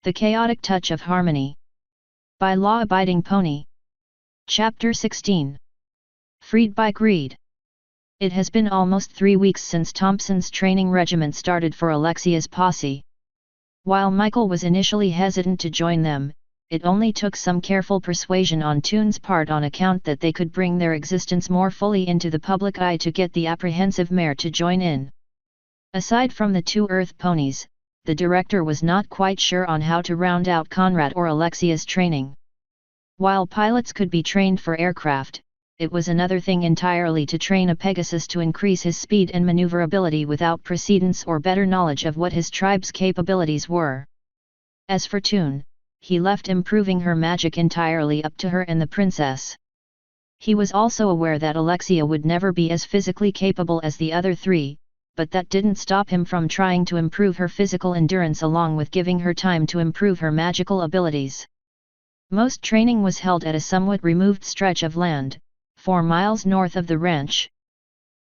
The Chaotic Touch of Harmony. By Law-Abiding Pony. Chapter 16. Freed by Greed. It has been almost 3 weeks since Thompson's training regiment started for Alexia's posse. While Michael was initially hesitant to join them, it only took some careful persuasion on Toon's part on account that they could bring their existence more fully into the public eye to get the apprehensive mare to join in. Aside from the 2 Earth ponies, the director was not quite sure on how to round out Conrad or Alexia's training. While pilots could be trained for aircraft, it was another thing entirely to train a Pegasus to increase his speed and maneuverability without precedence or better knowledge of what his tribe's capabilities were. As for Toon, he left improving her magic entirely up to her and the princess. He was also aware that Alexia would never be as physically capable as the other 3, but that didn't stop him from trying to improve her physical endurance along with giving her time to improve her magical abilities. Most training was held at a somewhat removed stretch of land, 4 miles north of the ranch.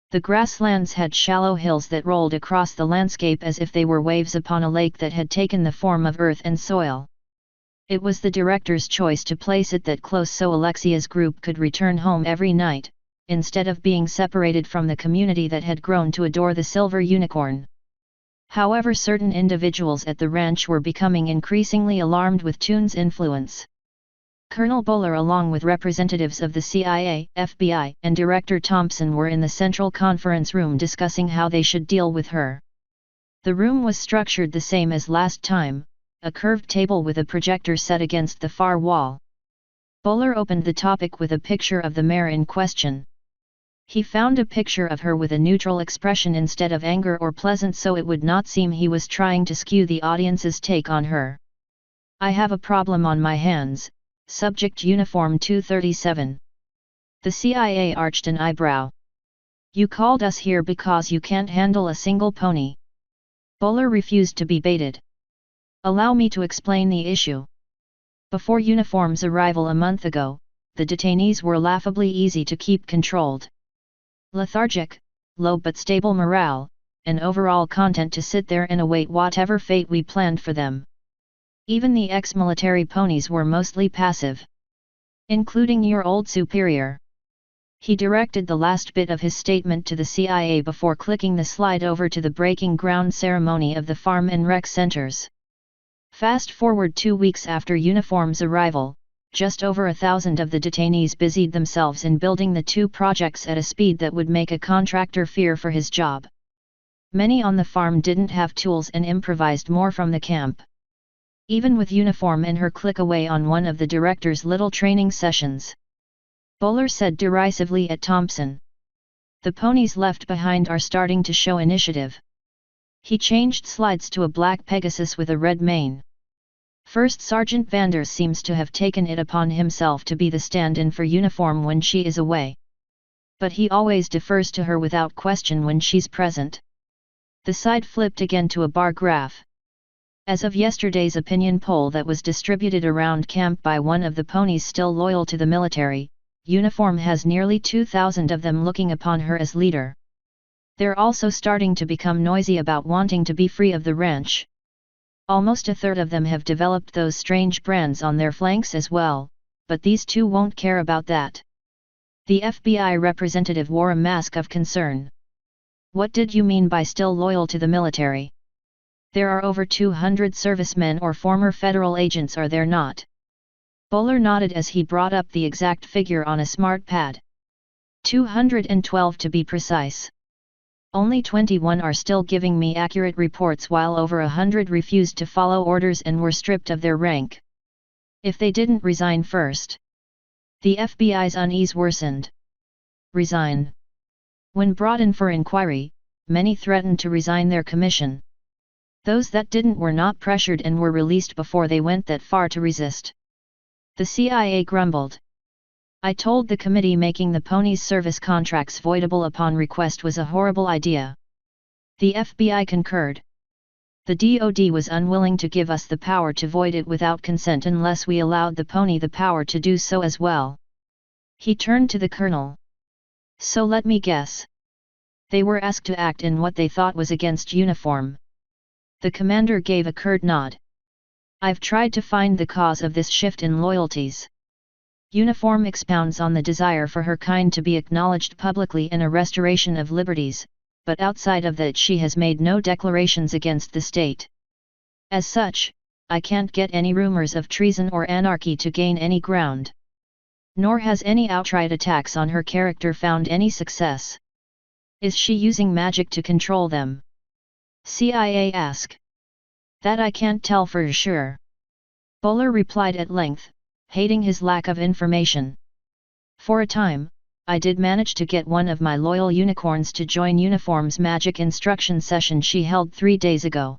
The grasslands had shallow hills that rolled across the landscape as if they were waves upon a lake that had taken the form of earth and soil. It was the director's choice to place it that close so Alexia's group could return home every night, instead of being separated from the community that had grown to adore the silver unicorn. However, certain individuals at the ranch were becoming increasingly alarmed with Toon's influence. Colonel Bowler, along with representatives of the CIA, FBI, and Director Thompson, were in the central conference room discussing how they should deal with her. The room was structured the same as last time, a curved table with a projector set against the far wall. Bowler opened the topic with a picture of the mare in question. He found a picture of her with a neutral expression instead of anger or pleasant, so it would not seem he was trying to skew the audience's take on her. "I have a problem on my hands, Subject Uniform 237. The CIA arched an eyebrow. "You called us here because you can't handle a single pony." Bowler refused to be baited. "Allow me to explain the issue. Before Uniform's arrival a month ago, the detainees were laughably easy to keep controlled. Lethargic, low but stable morale, and overall content to sit there and await whatever fate we planned for them. Even the ex-military ponies were mostly passive. Including your old superior." He directed the last bit of his statement to the CIA before clicking the slide over to the breaking ground ceremony of the farm and rec centers. Fast forward 2 weeks after Uniform's arrival, just over 1,000 of the detainees busied themselves in building the 2 projects at a speed that would make a contractor fear for his job. Many on the farm didn't have tools and improvised more from the camp. Even with Uniform and her click away on one of the director's little training sessions. Bowler said derisively at Thompson. "The ponies left behind are starting to show initiative." He changed slides to a black Pegasus with a red mane. "First Sergeant Vanders seems to have taken it upon himself to be the stand-in for Uniform when she is away. But he always defers to her without question when she's present." The side flipped again to a bar graph. As of yesterday's opinion poll that was distributed around camp by one of the ponies still loyal to the military, Uniform has nearly 2,000 of them looking upon her as leader. They're also starting to become noisy about wanting to be free of the ranch. Almost a third of them have developed those strange brands on their flanks as well, but these 2 won't care about that. The FBI representative wore a mask of concern. "What did you mean by still loyal to the military? There are over 200 servicemen or former federal agents, are there not?" Bowler nodded as he brought up the exact figure on a smart pad. 212 to be precise. Only 21 are still giving me accurate reports, while over 100 refused to follow orders and were stripped of their rank. If they didn't resign first. The FBI's unease worsened. Resign. When brought in for inquiry, many threatened to resign their commission. Those that didn't were not pressured and were released before they went that far to resist. The CIA grumbled. "I told the committee making the ponies' service contracts voidable upon request was a horrible idea." The FBI concurred. "The DoD was unwilling to give us the power to void it without consent unless we allowed the pony the power to do so as well." He turned to the colonel. "So let me guess. They were asked to act in what they thought was against Uniform." The commander gave a curt nod. I've tried to find the cause of this shift in loyalties. Uniform expounds on the desire for her kind to be acknowledged publicly in a restoration of liberties, but outside of that she has made no declarations against the state. As such, I can't get any rumors of treason or anarchy to gain any ground. Nor has any outright attacks on her character found any success. Is she using magic to control them? CIA asked. That I can't tell for sure. Bowler replied at length, hating his lack of information. For a time, I did manage to get one of my loyal unicorns to join Uniform's magic instruction session she held 3 days ago.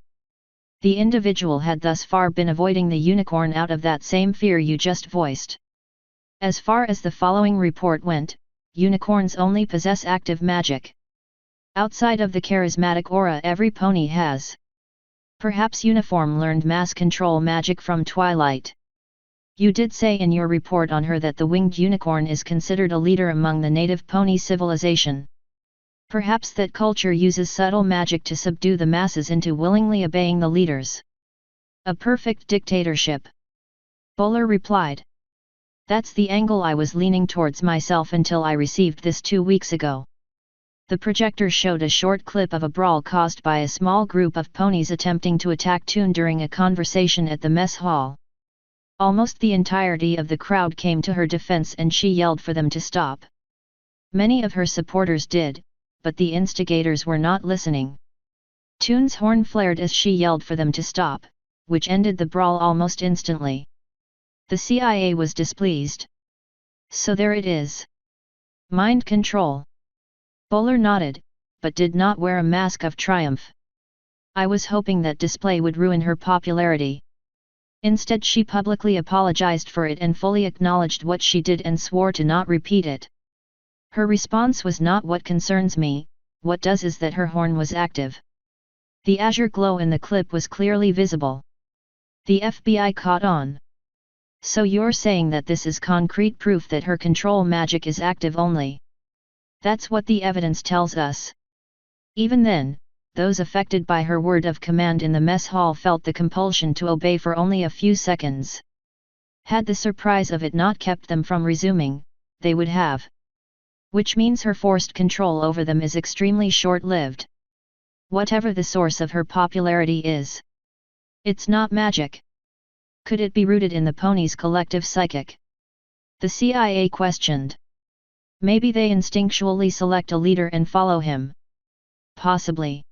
The individual had thus far been avoiding the unicorn out of that same fear you just voiced. As far as the following report went, unicorns only possess active magic. Outside of the charismatic aura every pony has. Perhaps Uniform learned mass control magic from Twilight. You did say in your report on her that the winged unicorn is considered a leader among the native pony civilization. Perhaps that culture uses subtle magic to subdue the masses into willingly obeying the leaders. A perfect dictatorship. Bowler replied. That's the angle I was leaning towards myself until I received this 2 weeks ago. The projector showed a short clip of a brawl caused by a small group of ponies attempting to attack Toon during a conversation at the mess hall. Almost the entirety of the crowd came to her defense and she yelled for them to stop. Many of her supporters did, but the instigators were not listening. Toon's horn flared as she yelled for them to stop, which ended the brawl almost instantly. The CIA was displeased. So there it is. Mind control. Bowler nodded, but did not wear a mask of triumph. I was hoping that display would ruin her popularity. Instead she publicly apologized for it and fully acknowledged what she did and swore to not repeat it. Her response was not what concerns me, what does is that her horn was active. The azure glow in the clip was clearly visible. The FBI caught on. So you're saying that this is concrete proof that her control magic is active only? That's what the evidence tells us. Even then, those affected by her word of command in the mess hall felt the compulsion to obey for only a few seconds. Had the surprise of it not kept them from resuming, they would have. Which means her forced control over them is extremely short-lived. Whatever the source of her popularity is, it's not magic. Could it be rooted in the ponies' collective psychic? The CIA questioned. Maybe they instinctually select a leader and follow him. Possibly.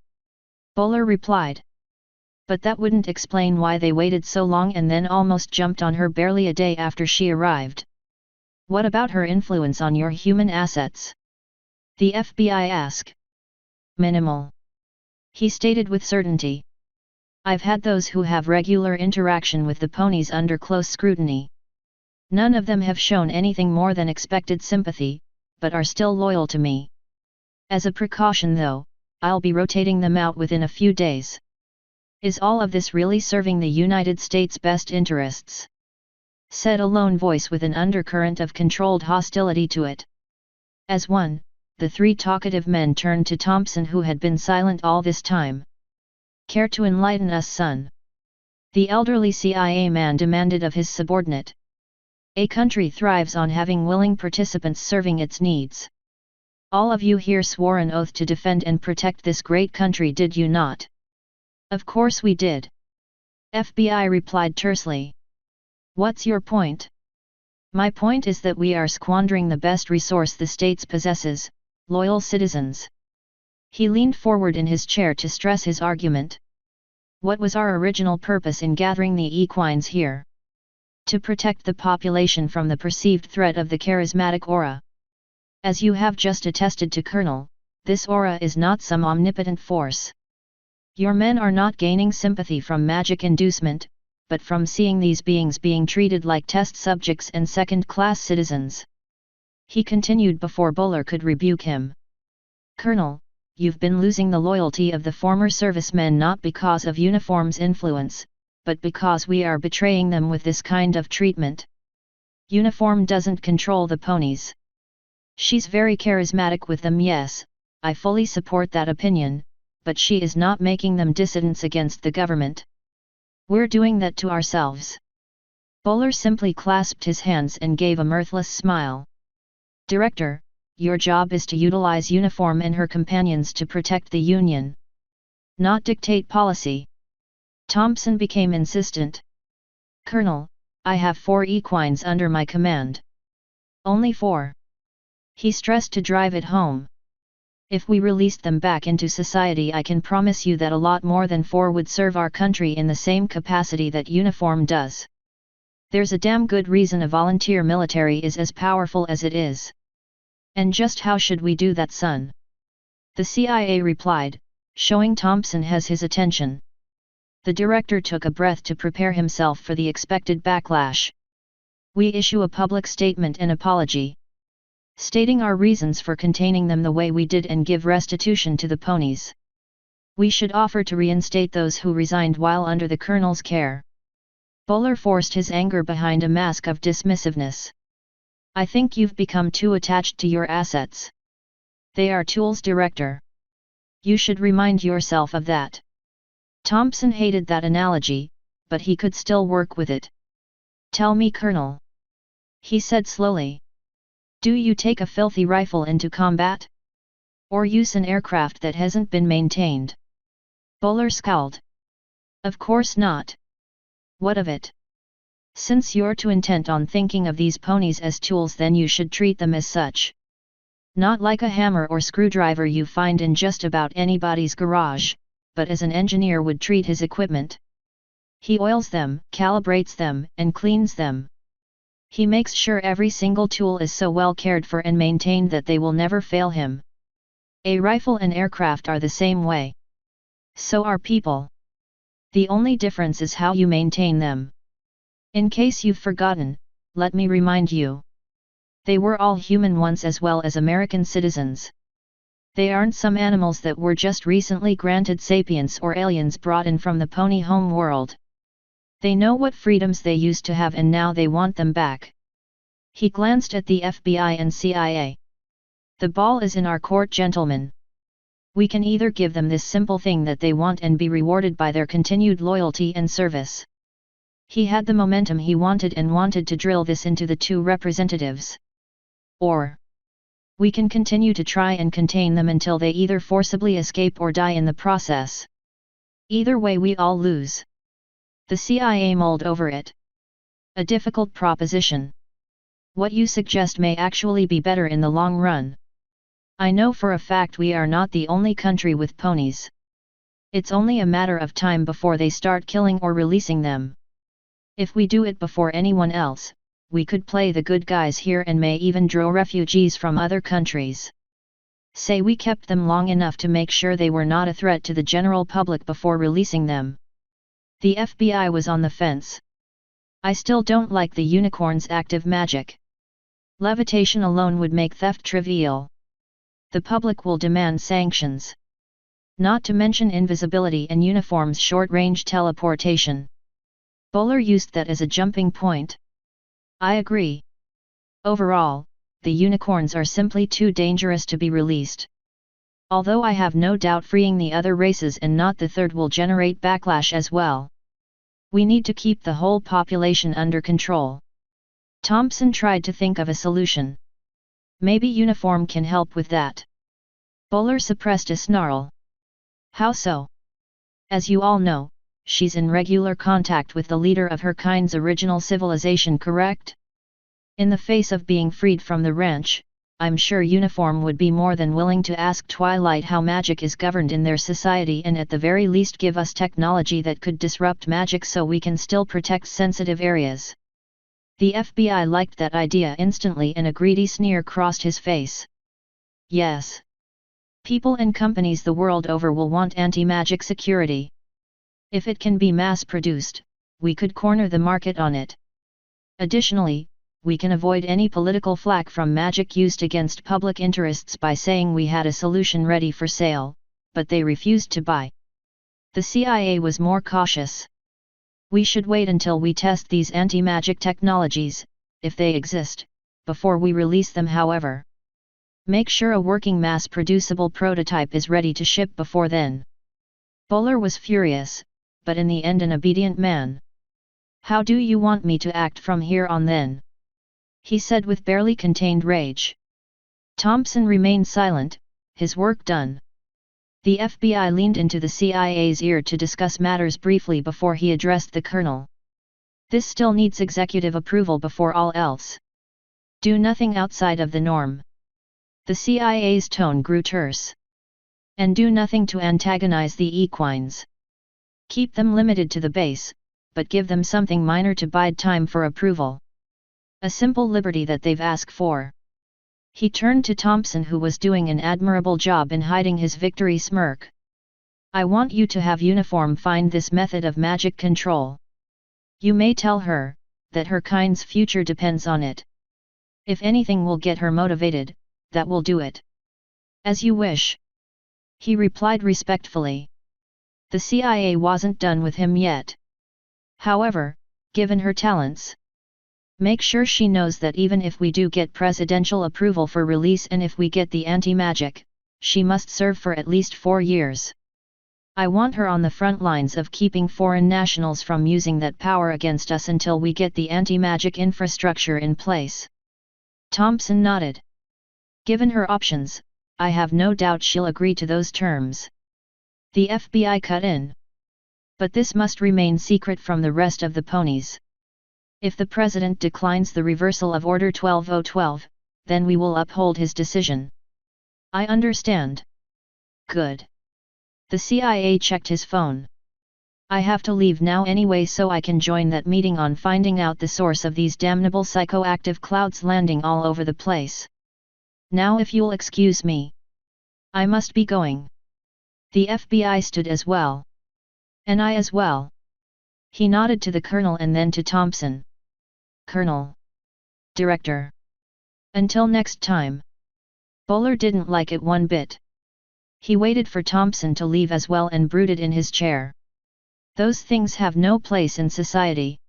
Bowler replied. But that wouldn't explain why they waited so long and then almost jumped on her barely a day after she arrived. What about her influence on your human assets? The FBI asked. Minimal. He stated with certainty. I've had those who have regular interaction with the ponies under close scrutiny. None of them have shown anything more than expected sympathy, but are still loyal to me. As a precaution though, I'll be rotating them out within a few days. Is all of this really serving the United States' best interests? Said a lone voice with an undercurrent of controlled hostility to it. As one, the 3 talkative men turned to Thompson who had been silent all this time. Care to enlighten us, son? The elderly CIA man demanded of his subordinate. A country thrives on having willing participants serving its needs. All of you here swore an oath to defend and protect this great country, did you not? Of course we did. FBI replied tersely. What's your point? My point is that we are squandering the best resource the states possesses, loyal citizens. He leaned forward in his chair to stress his argument. What was our original purpose in gathering the equines here? To protect the population from the perceived threat of the charismatic aura. As you have just attested to, Colonel, this aura is not some omnipotent force. Your men are not gaining sympathy from magic inducement, but from seeing these beings being treated like test subjects and second-class citizens. He continued before Bowler could rebuke him. Colonel, you've been losing the loyalty of the former servicemen not because of Uniform's influence, but because we are betraying them with this kind of treatment. Uniform doesn't control the ponies. She's very charismatic with them, yes, I fully support that opinion, but she is not making them dissidents against the government. We're doing that to ourselves. Bowler simply clasped his hands and gave a mirthless smile. Director, your job is to utilize Uniform and her companions to protect the Union. Not dictate policy. Thompson became insistent. Colonel, I have 4 equines under my command. Only 4. He stressed to drive it home. If we released them back into society, I can promise you that a lot more than 4 would serve our country in the same capacity that Uniform does. There's a damn good reason a volunteer military is as powerful as it is. And just how should we do that, son? The CIA replied, showing Thompson has his attention. The director took a breath to prepare himself for the expected backlash. We issue a public statement and apology, stating our reasons for containing them the way we did and give restitution to the ponies. We should offer to reinstate those who resigned while under the colonel's care. Bowler forced his anger behind a mask of dismissiveness. I think you've become too attached to your assets. They are tools, Director. You should remind yourself of that. Thompson hated that analogy, but he could still work with it. Tell me, Colonel, he said slowly. Do you take a filthy rifle into combat? Or use an aircraft that hasn't been maintained? Bowler scowled. Of course not. What of it? Since you're too intent on thinking of these ponies as tools, then you should treat them as such. Not like a hammer or screwdriver you find in just about anybody's garage, but as an engineer would treat his equipment. He oils them, calibrates them, and cleans them. He makes sure every single tool is so well cared for and maintained that they will never fail him. A rifle and aircraft are the same way. So are people. The only difference is how you maintain them. In case you've forgotten, let me remind you. They were all human once as well as American citizens. They aren't some animals that were just recently granted sapience or aliens brought in from the pony home world. They know what freedoms they used to have and now they want them back. He glanced at the FBI and CIA. The ball is in our court, gentlemen. We can either give them this simple thing that they want and be rewarded by their continued loyalty and service. He had the momentum he wanted and wanted to drill this into the 2 representatives. Or we can continue to try and contain them until they either forcibly escape or die in the process. Either way we all lose. The CIA mulled over it. A difficult proposition. What you suggest may actually be better in the long run. I know for a fact we are not the only country with ponies. It's only a matter of time before they start killing or releasing them. If we do it before anyone else, we could play the good guys here and may even draw refugees from other countries. Say we kept them long enough to make sure they were not a threat to the general public before releasing them. The FBI was on the fence. I still don't like the unicorn's active magic. Levitation alone would make theft trivial. The public will demand sanctions. Not to mention invisibility and Uniform's short-range teleportation. Bowler used that as a jumping point. I agree. Overall, the unicorns are simply too dangerous to be released. Although I have no doubt freeing the other races and not the third will generate backlash as well. We need to keep the whole population under control. Thompson tried to think of a solution. Maybe Uniform can help with that. Bowler suppressed a snarl. How so? As you all know, she's in regular contact with the leader of her kind's original civilization, correct? In the face of being freed from the wrench, I'm sure Uniform would be more than willing to ask Twilight how magic is governed in their society and at the very least give us technology that could disrupt magic so we can still protect sensitive areas. The FBI liked that idea instantly and a greedy sneer crossed his face. Yes. People and companies the world over will want anti-magic security. If it can be mass-produced, we could corner the market on it. Additionally, we can avoid any political flack from magic used against public interests by saying we had a solution ready for sale, but they refused to buy. The CIA was more cautious. We should wait until we test these anti-magic technologies, if they exist, before we release them, however. Make sure a working mass-producible prototype is ready to ship before then. Bowler was furious, but in the end an obedient man. How do you want me to act from here on then? He said with barely contained rage. Thompson remained silent, his work done. The FBI leaned into the CIA's ear to discuss matters briefly before he addressed the colonel. This still needs executive approval before all else. Do nothing outside of the norm. The CIA's tone grew terse. And do nothing to antagonize the equines. Keep them limited to the base, but give them something minor to bide time for approval. A simple liberty that they've asked for. He turned to Thompson, who was doing an admirable job in hiding his victory smirk. I want you to have uniform find this method of magic control. You may tell her, that her kind's future depends on it. If anything will get her motivated, that will do it. As you wish. He replied respectfully. The CIA wasn't done with him yet. However, given her talents, make sure she knows that even if we do get presidential approval for release and if we get the anti-magic, she must serve for at least 4 years. I want her on the front lines of keeping foreign nationals from using that power against us until we get the anti-magic infrastructure in place. Thompson nodded. Given her options, I have no doubt she'll agree to those terms. The FBI cut in. But this must remain secret from the rest of the ponies. If the President declines the reversal of Order 12012, then we will uphold his decision. I understand. Good. The CIA checked his phone. I have to leave now anyway, so I can join that meeting on finding out the source of these damnable psychoactive clouds landing all over the place. Now if you'll excuse me. I must be going. The FBI stood as well. And I as well. He nodded to the colonel and then to Thompson. Colonel. Director. Until next time. Bowler didn't like it one bit. He waited for Thompson to leave as well and brooded in his chair. Those things have no place in society.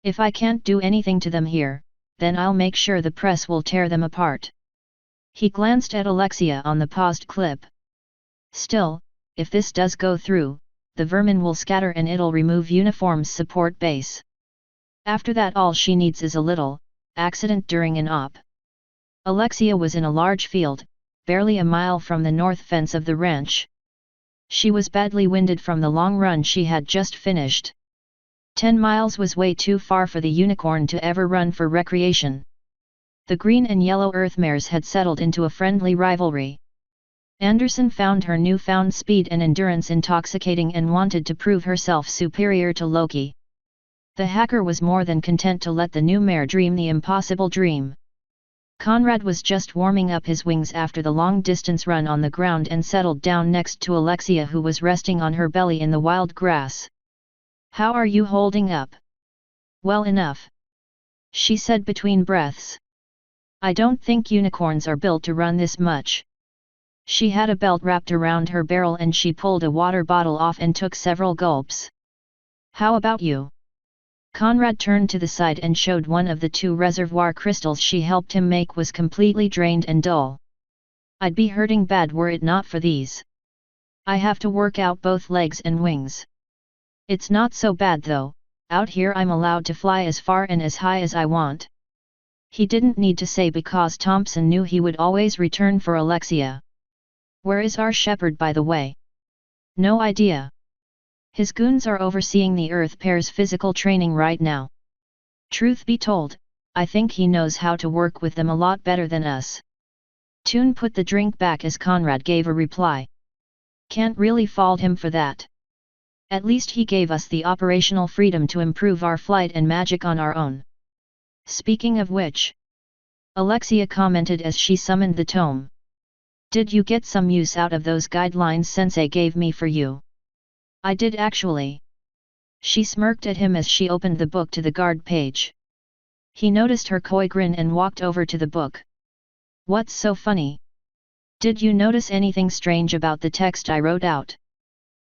If I can't do anything to them here, then I'll make sure the press will tear them apart. He glanced at Alexia on the paused clip. Still, if this does go through, the vermin will scatter and it'll remove uniform's support base. After that all she needs is a little accident during an op. Alexia was in a large field, barely a mile from the north fence of the ranch. She was badly winded from the long run she had just finished. 10 miles was way too far for the unicorn to ever run for recreation. The green and yellow earthmares had settled into a friendly rivalry. Anderson found her newfound speed and endurance intoxicating and wanted to prove herself superior to Loki. The hacker was more than content to let the new mare dream the impossible dream. Conrad was just warming up his wings after the long-distance run on the ground and settled down next to Alexia, who was resting on her belly in the wild grass. How are you holding up? Well enough, she said between breaths. I don't think unicorns are built to run this much. She had a belt wrapped around her barrel and she pulled a water bottle off and took several gulps. How about you? Conrad turned to the side and showed one of the 2 reservoir crystals she helped him make was completely drained and dull. I'd be hurting bad were it not for these. I have to work out both legs and wings. It's not so bad though, out here I'm allowed to fly as far and as high as I want. He didn't need to say because Thompson knew he would always return for Alexia. Where is our shepherd, by the way? No idea. His goons are overseeing the Earth pair's physical training right now. Truth be told, I think he knows how to work with them a lot better than us. Toon put the drink back as Conrad gave a reply. Can't really fault him for that. At least he gave us the operational freedom to improve our flight and magic on our own. Speaking of which, Alexia commented as she summoned the tome. Did you get some use out of those guidelines Sensei gave me for you? I did actually. She smirked at him as she opened the book to the guard page. He noticed her coy grin and walked over to the book. What's so funny? Did you notice anything strange about the text I wrote out?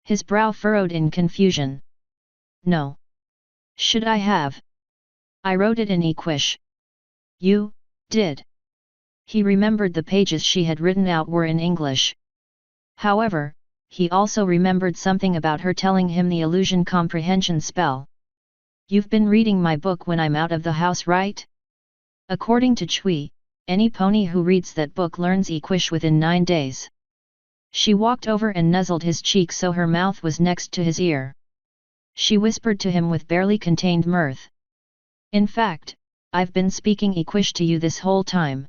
His brow furrowed in confusion. No. Should I have? I wrote it in Equish. You did. He remembered the pages she had written out were in English. However, he also remembered something about her telling him the illusion comprehension spell. "You've been reading my book when I'm out of the house, right?" According to Chui, any pony who reads that book learns Equish within 9 days. She walked over and nuzzled his cheek so her mouth was next to his ear. She whispered to him with barely contained mirth. "In fact, I've been speaking Equish to you this whole time."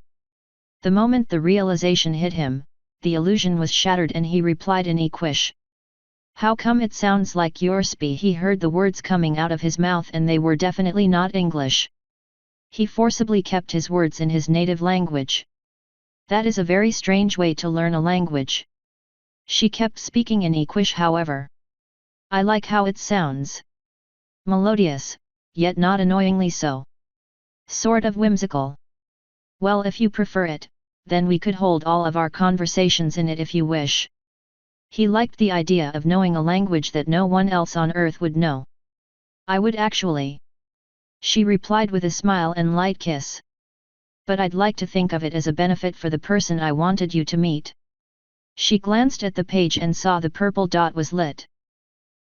The moment the realization hit him, the illusion was shattered and he replied in Equish. "How come it sounds like your spi?" He heard the words coming out of his mouth and they were definitely not English. He forcibly kept his words in his native language. That is a very strange way to learn a language. She kept speaking in Equish however. "I like how it sounds. Melodious, yet not annoyingly so. Sort of whimsical. Well, if you prefer it, then we could hold all of our conversations in it if you wish." He liked the idea of knowing a language that no one else on earth would know. "I would actually," she replied with a smile and light kiss. "But I'd like to think of it as a benefit for the person I wanted you to meet." She glanced at the page and saw the purple dot was lit.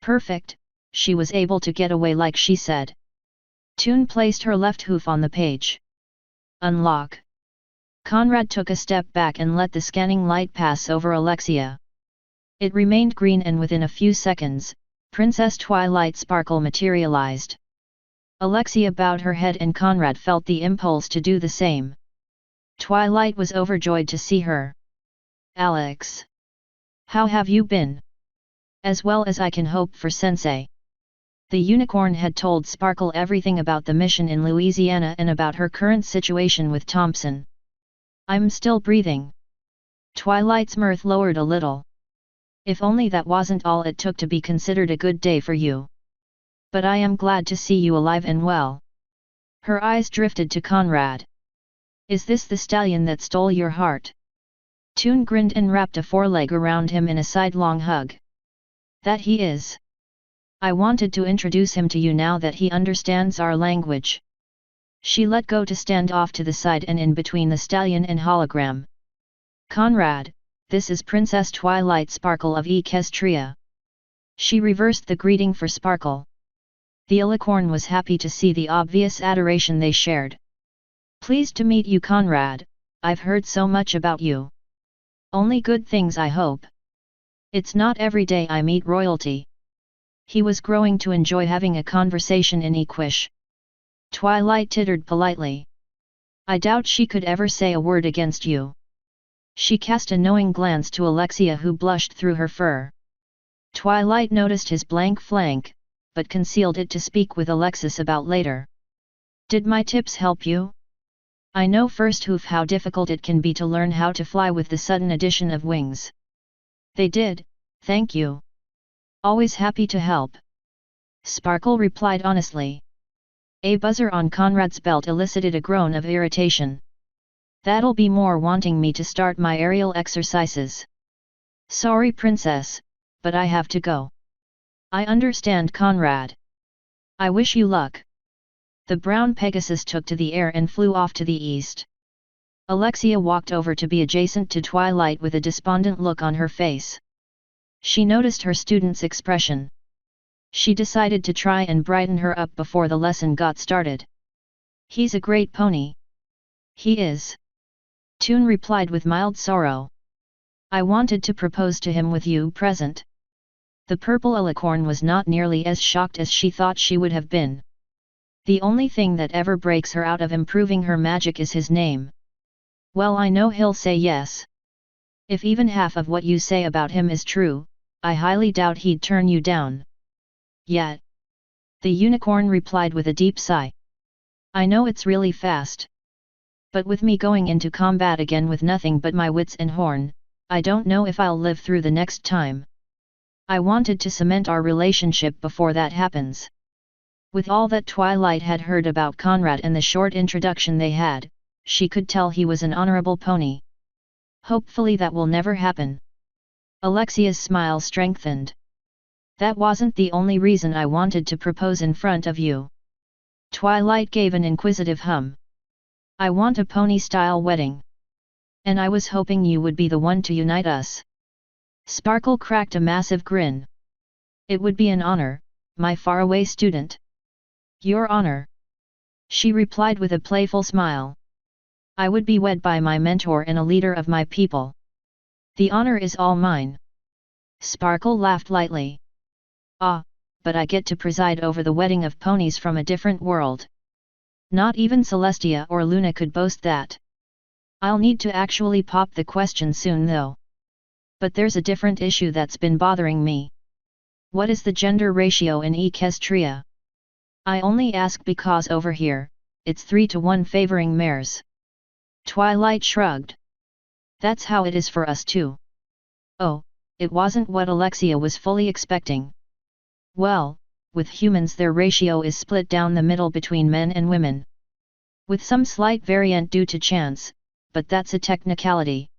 Perfect, she was able to get away like she said. Toon placed her left hoof on the page. "Unlock." Conrad took a step back and let the scanning light pass over Alexia. It remained green and within a few seconds, Princess Twilight Sparkle materialized. Alexia bowed her head and Conrad felt the impulse to do the same. Twilight was overjoyed to see her. "Alex. How have you been?" "As well as I can hope for, Sensei." The unicorn had told Sparkle everything about the mission in Louisiana and about her current situation with Thompson. "I'm still breathing." Twilight's mirth lowered a little. "If only that wasn't all it took to be considered a good day for you. But I am glad to see you alive and well." Her eyes drifted to Conrad. "Is this the stallion that stole your heart?" Toon grinned and wrapped a foreleg around him in a sidelong hug. "That he is. I wanted to introduce him to you now that he understands our language." She let go to stand off to the side and in between the stallion and hologram. "Conrad, this is Princess Twilight Sparkle of Equestria." She reversed the greeting for Sparkle. The alicorn was happy to see the obvious adoration they shared. "Pleased to meet you, Conrad. I've heard so much about you." "Only good things, I hope. It's not every day I meet royalty." He was growing to enjoy having a conversation in Equish. Twilight tittered politely. "I doubt she could ever say a word against you." She cast a knowing glance to Alexia who blushed through her fur. Twilight noticed his blank flank, but concealed it to speak with Alexis about later. "Did my tips help you? I know first hoof how difficult it can be to learn how to fly with the sudden addition of wings." "They did, thank you. Always happy to help." Sparkle replied honestly. A buzzer on Conrad's belt elicited a groan of irritation. "That'll be more wanting me to start my aerial exercises." "Sorry, Princess, but I have to go." "I understand, Conrad. I wish you luck." The brown Pegasus took to the air and flew off to the east. Alexia walked over to be adjacent to Twilight with a despondent look on her face. She noticed her student's expression. She decided to try and brighten her up before the lesson got started. "He's a great pony." "He is." Toon replied with mild sorrow. "I wanted to propose to him with you present." The purple alicorn was not nearly as shocked as she thought she would have been. The only thing that ever breaks her out of improving her magic is his name. "Well, I know he'll say yes. If even half of what you say about him is true, I highly doubt he'd turn you down." "Yet," the unicorn replied with a deep sigh. "I know it's really fast. But with me going into combat again with nothing but my wits and horn, I don't know if I'll live through the next time. I wanted to cement our relationship before that happens." With all that Twilight had heard about Conrad and the short introduction they had, she could tell he was an honorable pony. "Hopefully that will never happen." Alexia's smile strengthened. "That wasn't the only reason I wanted to propose in front of you." Twilight gave an inquisitive hum. "I want a pony-style wedding. And I was hoping you would be the one to unite us." Sparkle cracked a massive grin. It would be an honor, my faraway student. Your honor. She replied with a playful smile. I would be wed by my mentor and a leader of my people. The honor is all mine. Sparkle laughed lightly. Ah, but I get to preside over the wedding of ponies from a different world. Not even Celestia or Luna could boast that. I'll need to actually pop the question soon though. But there's a different issue that's been bothering me. What is the gender ratio in Equestria? I only ask because over here, it's 3-to-1 favoring mares. Twilight shrugged. That's how it is for us too. Oh, it wasn't what Alexia was fully expecting. Well, with humans their ratio is split down the middle between men and women. With some slight variant due to chance, but that's a technicality.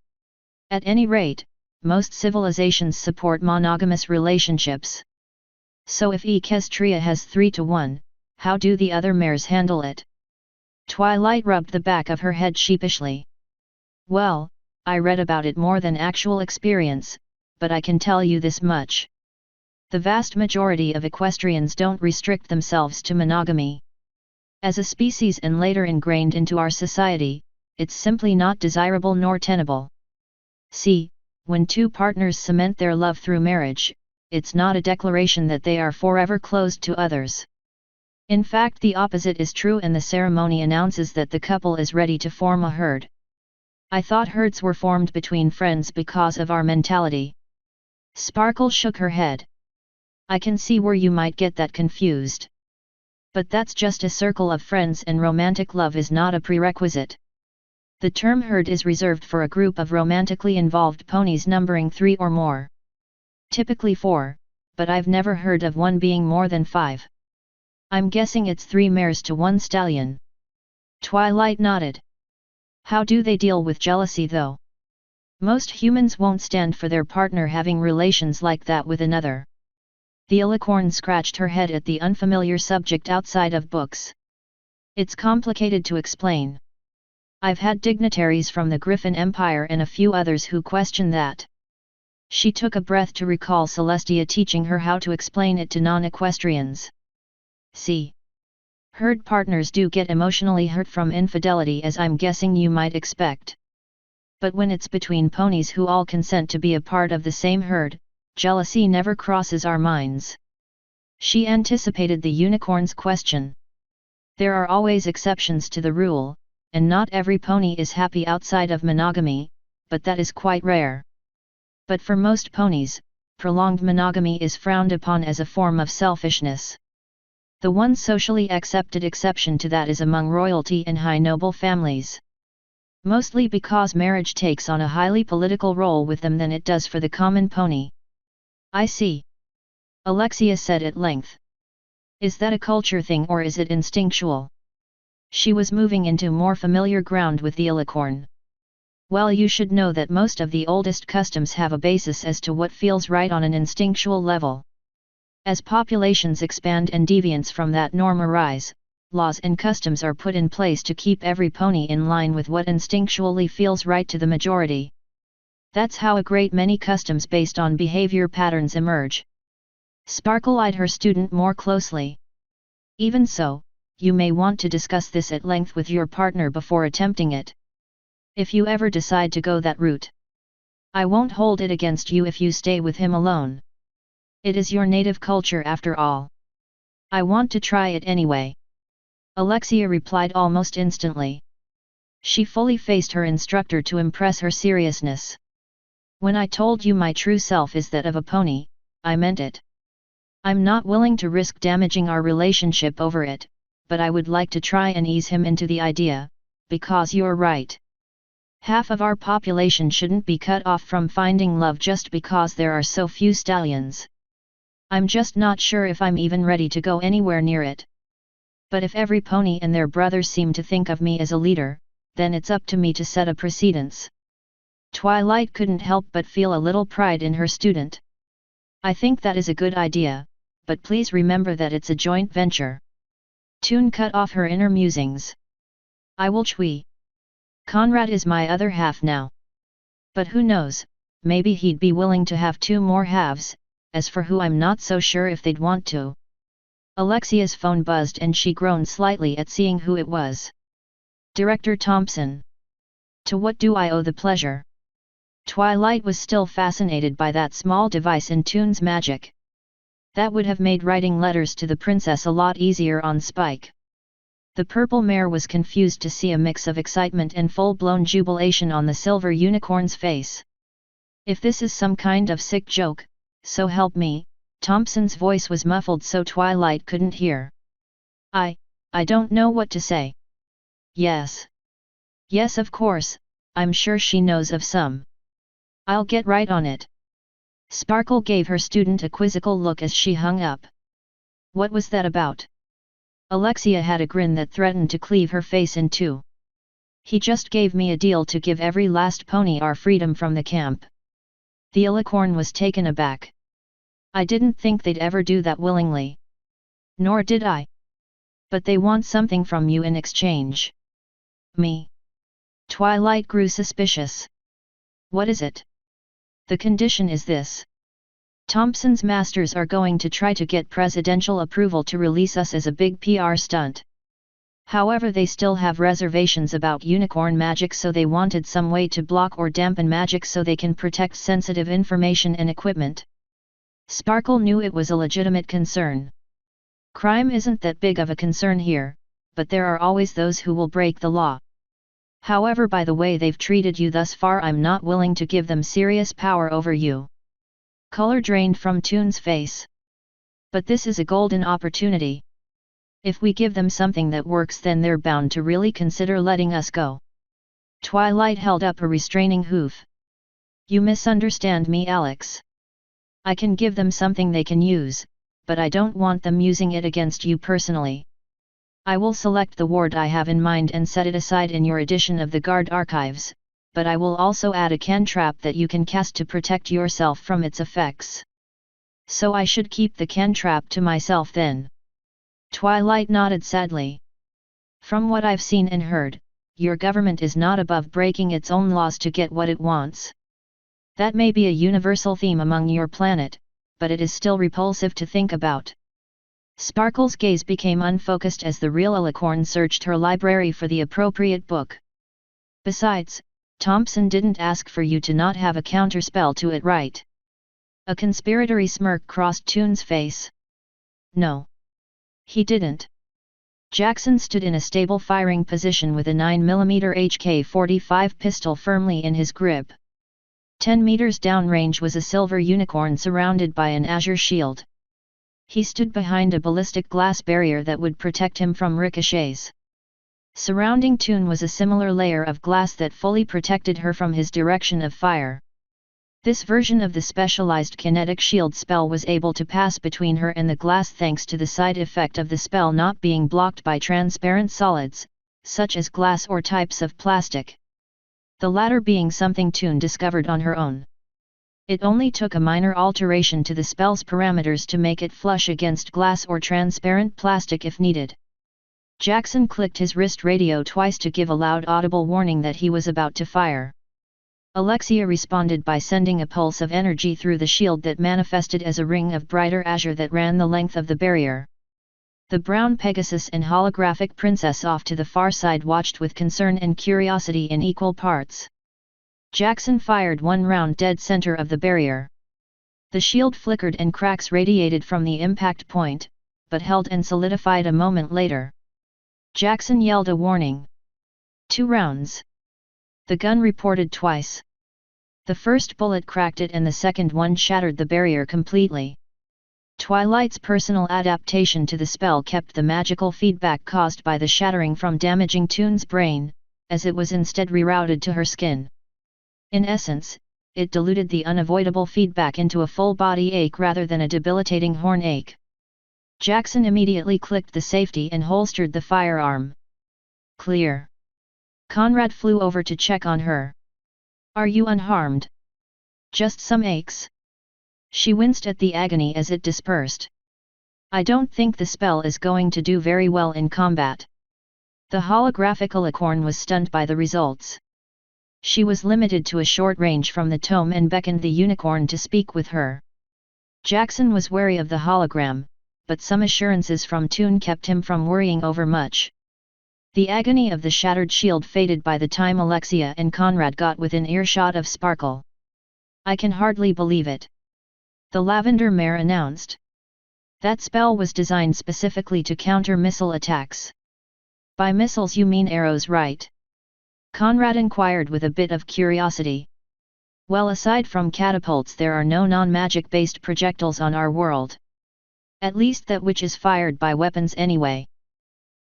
At any rate, most civilizations support monogamous relationships. So if Equestria has 3-to-1, how do the other mares handle it? Twilight rubbed the back of her head sheepishly. Well, I read about it more than actual experience, but I can tell you this much. The vast majority of equestrians don't restrict themselves to monogamy. As a species and later ingrained into our society, it's simply not desirable nor tenable. See, when two partners cement their love through marriage, it's not a declaration that they are forever closed to others. In fact, the opposite is true, and the ceremony announces that the couple is ready to form a herd. I thought herds were formed between friends because of our mentality. Sparkle shook her head. I can see where you might get that confused. But that's just a circle of friends, and romantic love is not a prerequisite. The term herd is reserved for a group of romantically involved ponies numbering 3 or more. Typically 4, but I've never heard of one being more than 5. I'm guessing it's 3 mares to 1 stallion. Twilight nodded. How do they deal with jealousy though? Most humans won't stand for their partner having relations like that with another. The alicorn scratched her head at the unfamiliar subject outside of books. It's complicated to explain. I've had dignitaries from the Griffin Empire and a few others who question that. She took a breath to recall Celestia teaching her how to explain it to non-equestrians. See. Herd partners do get emotionally hurt from infidelity, as I'm guessing you might expect. But when it's between ponies who all consent to be a part of the same herd, jealousy never crosses our minds. She anticipated the unicorn's question. There are always exceptions to the rule, and not every pony is happy outside of monogamy, but that is quite rare. But for most ponies, prolonged monogamy is frowned upon as a form of selfishness. The one socially accepted exception to that is among royalty and high noble families. Mostly because marriage takes on a highly political role with them than it does for the common pony. I see. Alexia said at length. Is that a culture thing or is it instinctual? She was moving into more familiar ground with the alicorn. Well, you should know that most of the oldest customs have a basis as to what feels right on an instinctual level. As populations expand and deviance from that norm arise, laws and customs are put in place to keep every pony in line with what instinctually feels right to the majority. That's how a great many customs based on behavior patterns emerge. Sparkle eyed her student more closely. Even so, you may want to discuss this at length with your partner before attempting it. If you ever decide to go that route, I won't hold it against you if you stay with him alone. It is your native culture after all. I want to try it anyway. Alexia replied almost instantly. She fully faced her instructor to impress her seriousness. When I told you my true self is that of a pony, I meant it. I'm not willing to risk damaging our relationship over it, but I would like to try and ease him into the idea, because you're right. Half of our population shouldn't be cut off from finding love just because there are so few stallions. I'm just not sure if I'm even ready to go anywhere near it. But if every pony and their brothers seem to think of me as a leader, then it's up to me to set a precedence. Twilight couldn't help but feel a little pride in her student. I think that is a good idea, but please remember that it's a joint venture. Toon cut off her inner musings. I will chui. Conrad is my other half now. But who knows, maybe he'd be willing to have 2 more halves, as for who I'm not so sure if they'd want to. Alexia's phone buzzed and she groaned slightly at seeing who it was. Director Thompson. To what do I owe the pleasure? Twilight was still fascinated by that small device in Toon's magic. That would have made writing letters to the princess a lot easier on Spike. The purple mare was confused to see a mix of excitement and full-blown jubilation on the silver unicorn's face. If this is some kind of sick joke, so help me, Thompson's voice was muffled so Twilight couldn't hear. I don't know what to say. Yes. Yes, of course, I'm sure she knows of some. I'll get right on it. Sparkle gave her student a quizzical look as she hung up. What was that about? Alexia had a grin that threatened to cleave her face in two. He just gave me a deal to give every last pony our freedom from the camp. The alicorn was taken aback. I didn't think they'd ever do that willingly. Nor did I. But they want something from you in exchange. Me? Twilight grew suspicious. What is it? The condition is this. Thompson's masters are going to try to get presidential approval to release us as a big PR stunt. However, they still have reservations about unicorn magic, so they wanted some way to block or dampen magic so they can protect sensitive information and equipment. Sparkle knew it was a legitimate concern. Crime isn't that big of a concern here, but there are always those who will break the law. However, by the way they've treated you thus far, I'm not willing to give them serious power over you. Color drained from Toon's face. But this is a golden opportunity. If we give them something that works, then they're bound to really consider letting us go. Twilight held up a restraining hoof. You misunderstand me, Alex. I can give them something they can use, but I don't want them using it against you personally. I will select the ward I have in mind and set it aside in your edition of the Guard Archives, but I will also add a cantrap that you can cast to protect yourself from its effects. So I should keep the cantrap to myself then? Twilight nodded sadly. From what I've seen and heard, your government is not above breaking its own laws to get what it wants. That may be a universal theme among your planet, but it is still repulsive to think about. Sparkle's gaze became unfocused as the real alicorn searched her library for the appropriate book. Besides, Thompson didn't ask for you to not have a counterspell to it, right? A conspiratory smirk crossed Toon's face. No. He didn't. Jackson stood in a stable firing position with a 9mm HK-45 pistol firmly in his grip. 10 meters downrange was a silver unicorn surrounded by an azure shield. He stood behind a ballistic glass barrier that would protect him from ricochets. Surrounding Toon was a similar layer of glass that fully protected her from his direction of fire. This version of the specialized kinetic shield spell was able to pass between her and the glass thanks to the side effect of the spell not being blocked by transparent solids, such as glass or types of plastic. The latter being something Toon discovered on her own. It only took a minor alteration to the spell's parameters to make it flush against glass or transparent plastic if needed. Jackson clicked his wrist radio twice to give a loud audible warning that he was about to fire. Alexia responded by sending a pulse of energy through the shield that manifested as a ring of brighter azure that ran the length of the barrier. The brown Pegasus and holographic princess off to the far side watched with concern and curiosity in equal parts. Jackson fired one round dead center of the barrier. The shield flickered and cracks radiated from the impact point, but held and solidified a moment later. Jackson yelled a warning. 2 rounds. The gun reported twice. The first bullet cracked it and the second one shattered the barrier completely. Twilight's personal adaptation to the spell kept the magical feedback caused by the shattering from damaging Toon's brain, as it was instead rerouted to her skin. In essence, it diluted the unavoidable feedback into a full-body ache rather than a debilitating horn ache. Jackson immediately clicked the safety and holstered the firearm. Clear. Conrad flew over to check on her. Are you unharmed? Just some aches. She winced at the agony as it dispersed. I don't think the spell is going to do very well in combat. The holographic alicorn was stunned by the results. She was limited to a short range from the tome and beckoned the unicorn to speak with her. Jackson was wary of the hologram, but some assurances from Toon kept him from worrying over much. The agony of the shattered shield faded by the time Alexia and Conrad got within earshot of Sparkle. "I can hardly believe it," the Lavender Mare announced. "That spell was designed specifically to counter missile attacks." "By missiles you mean arrows, right?" Conrad inquired with a bit of curiosity. "Well, aside from catapults there are no non-magic based projectiles on our world. At least that which is fired by weapons anyway."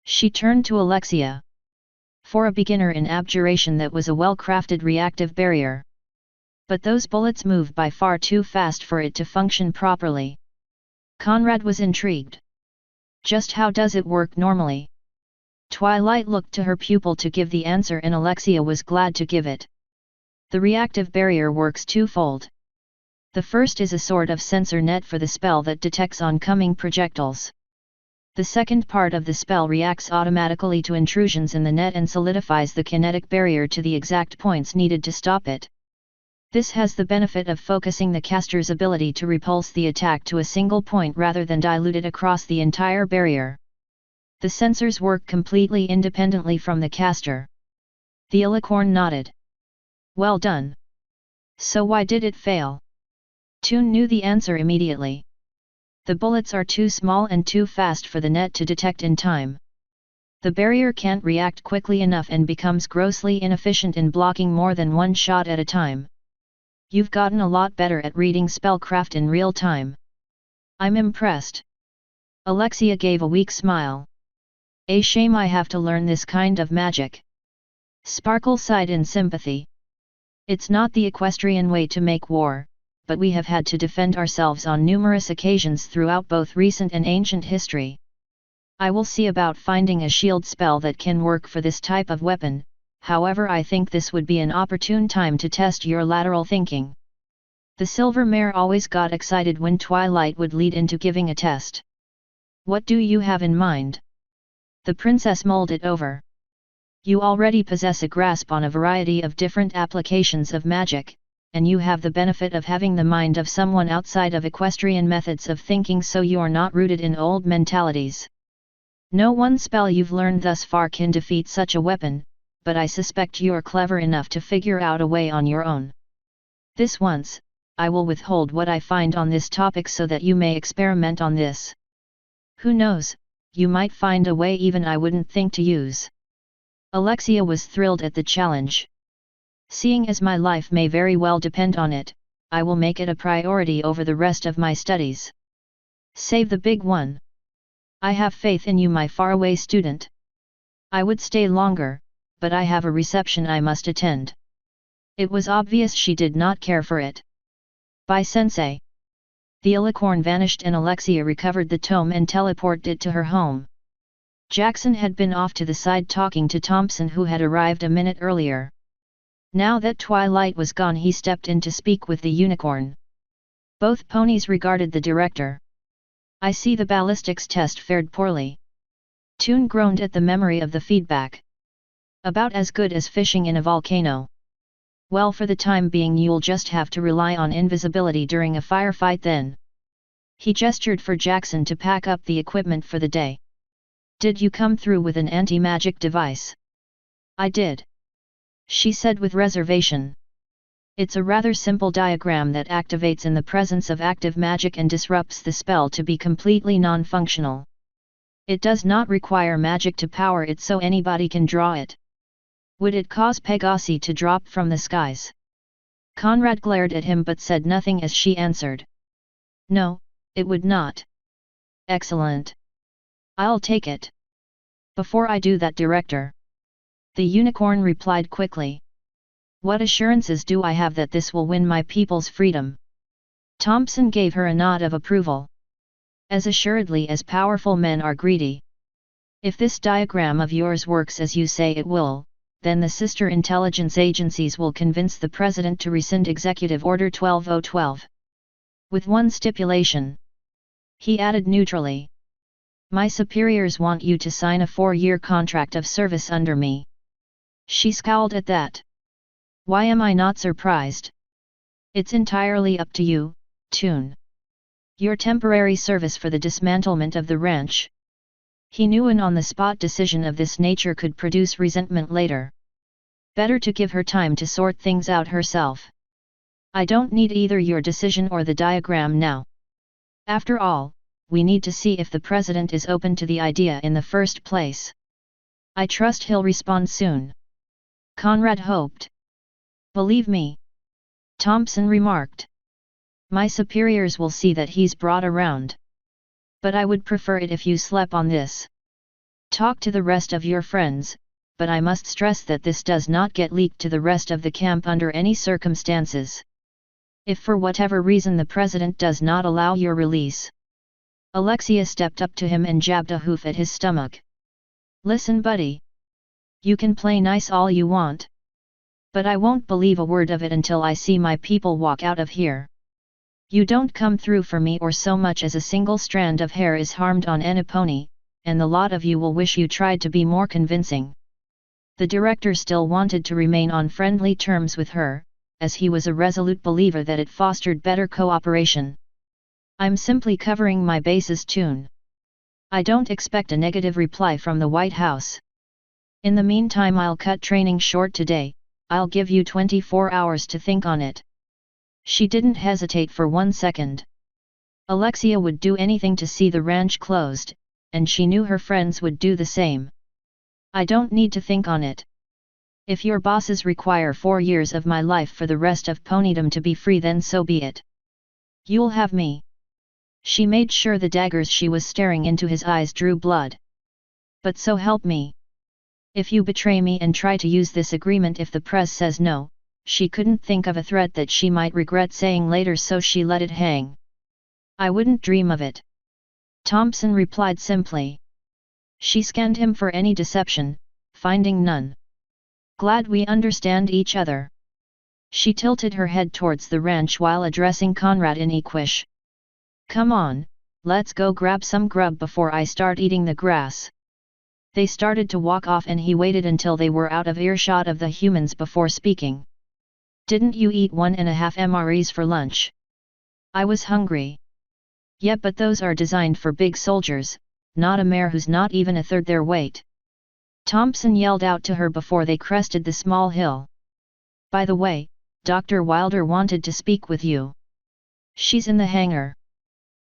She turned to Alexia. "For a beginner in abjuration that was a well-crafted reactive barrier. But those bullets move by far too fast for it to function properly." Conrad was intrigued. "Just how does it work normally?" Twilight looked to her pupil to give the answer and Alexia was glad to give it. "The reactive barrier works twofold. The first is a sort of sensor net for the spell that detects oncoming projectiles. The second part of the spell reacts automatically to intrusions in the net and solidifies the kinetic barrier to the exact points needed to stop it. This has the benefit of focusing the caster's ability to repulse the attack to a single point rather than dilute it across the entire barrier. The sensors work completely independently from the caster." The Alicorn nodded. "Well done. So why did it fail?" Toon knew the answer immediately. "The bullets are too small and too fast for the net to detect in time. The barrier can't react quickly enough and becomes grossly inefficient in blocking more than one shot at a time. You've gotten a lot better at reading spellcraft in real time." "I'm impressed." Alexia gave a weak smile. "A shame I have to learn this kind of magic." Sparkle sighed in sympathy. "It's not the equestrian way to make war, but we have had to defend ourselves on numerous occasions throughout both recent and ancient history. I will see about finding a shield spell that can work for this type of weapon, however I think this would be an opportune time to test your lateral thinking." The Silver Mare always got excited when Twilight would lead into giving a test. "What do you have in mind?" The princess mulled it over. "You already possess a grasp on a variety of different applications of magic, and you have the benefit of having the mind of someone outside of equestrian methods of thinking, so you're not rooted in old mentalities. No one spell you've learned thus far can defeat such a weapon, but I suspect you're clever enough to figure out a way on your own. This once, I will withhold what I find on this topic so that you may experiment on this. Who knows, you might find a way even I wouldn't think to use." Alexia was thrilled at the challenge. "Seeing as my life may very well depend on it, I will make it a priority over the rest of my studies. Save the big one. I have faith in you, my faraway student. I would stay longer, but I have a reception I must attend." It was obvious she did not care for it. "Bye, Sensei." The Alicorn vanished and Alexia recovered the tome and teleported it to her home. Jackson had been off to the side talking to Thompson, who had arrived a minute earlier. Now that Twilight was gone, he stepped in to speak with the unicorn. Both ponies regarded the director. "I see the ballistics test fared poorly." Toon groaned at the memory of the feedback. "About as good as fishing in a volcano." "Well, for the time being you'll just have to rely on invisibility during a firefight then." He gestured for Jackson to pack up the equipment for the day. "Did you come through with an anti-magic device?" "I did," she said with reservation. "It's a rather simple diagram that activates in the presence of active magic and disrupts the spell to be completely non-functional. It does not require magic to power it, so anybody can draw it." "Would it cause Pegasi to drop from the skies?" Conrad glared at him but said nothing as she answered. "No, it would not." "Excellent. I'll take it." "Before I do that, Director," the unicorn replied quickly, "what assurances do I have that this will win my people's freedom?" Thompson gave her a nod of approval. "As assuredly as powerful men are greedy. If this diagram of yours works as you say it will, then the sister intelligence agencies will convince the President to rescind Executive Order 12012. With one stipulation," he added neutrally. "My superiors want you to sign a 4-year contract of service under me." She scowled at that. Why am I not surprised? It's entirely up to you, Toon. Your temporary service for the dismantlement of the ranch. He knew an on-the-spot decision of this nature could produce resentment later. Better to give her time to sort things out herself. I don't need either your decision or the diagram now. After all, we need to see if the president is open to the idea in the first place. I trust he'll respond soon. Conrad hoped. Believe me, Thompson remarked. My superiors will see that he's brought around. But I would prefer it if you slept on this. Talk to the rest of your friends, but I must stress that this does not get leaked to the rest of the camp under any circumstances. If for whatever reason the president does not allow your release. Alexia stepped up to him and jabbed a hoof at his stomach. Listen, buddy. You can play nice all you want. But I won't believe a word of it until I see my people walk out of here. You don't come through for me or so much as a single strand of hair is harmed on any pony, and the lot of you will wish you tried to be more convincing. The director still wanted to remain on friendly terms with her, as he was a resolute believer that it fostered better cooperation. I'm simply covering my bases, Toon. I don't expect a negative reply from the White House. In the meantime, I'll cut training short today. I'll give you 24 hours to think on it. She didn't hesitate for 1 second. Alexia would do anything to see the ranch closed, and she knew her friends would do the same. I don't need to think on it. If your bosses require 4 years of my life for the rest of ponydom to be free, then so be it. You'll have me. She made sure the daggers she was staring into his eyes drew blood. But so help me. If you betray me and try to use this agreement if the press says no, she couldn't think of a threat that she might regret saying later, so she let it hang. I wouldn't dream of it. Thompson replied simply. She scanned him for any deception, finding none. Glad we understand each other. She tilted her head towards the ranch while addressing Conrad in Equish. Come on, let's go grab some grub before I start eating the grass. They started to walk off and he waited until they were out of earshot of the humans before speaking. Didn't you eat 1.5 MREs for lunch? I was hungry. Yep, but those are designed for big soldiers, not a mare who's not even a third their weight. Thompson yelled out to her before they crested the small hill. By the way, Dr. Wilder wanted to speak with you. She's in the hangar.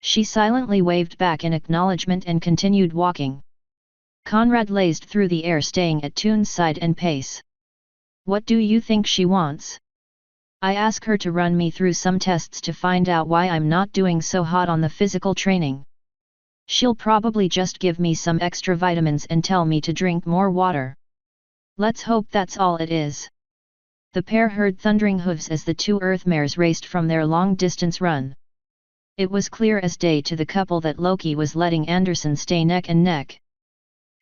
She silently waved back in acknowledgement and continued walking. Conrad lazed through the air, staying at Toon's side and pace. What do you think she wants? I ask her to run me through some tests to find out why I'm not doing so hot on the physical training. She'll probably just give me some extra vitamins and tell me to drink more water. Let's hope that's all it is. The pair heard thundering hooves as the 2 earth mares raced from their long-distance run. It was clear as day to the couple that Loki was letting Anderson stay neck and neck.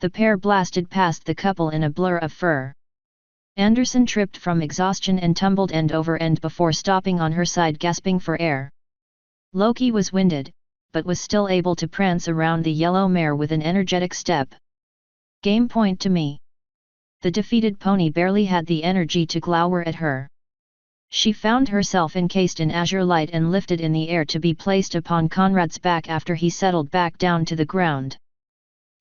The pair blasted past the couple in a blur of fur. Anderson tripped from exhaustion and tumbled end over end before stopping on her side, gasping for air. Loki was winded, but was still able to prance around the yellow mare with an energetic step. Game point to me. The defeated pony barely had the energy to glower at her. She found herself encased in azure light and lifted in the air to be placed upon Conrad's back after he settled back down to the ground.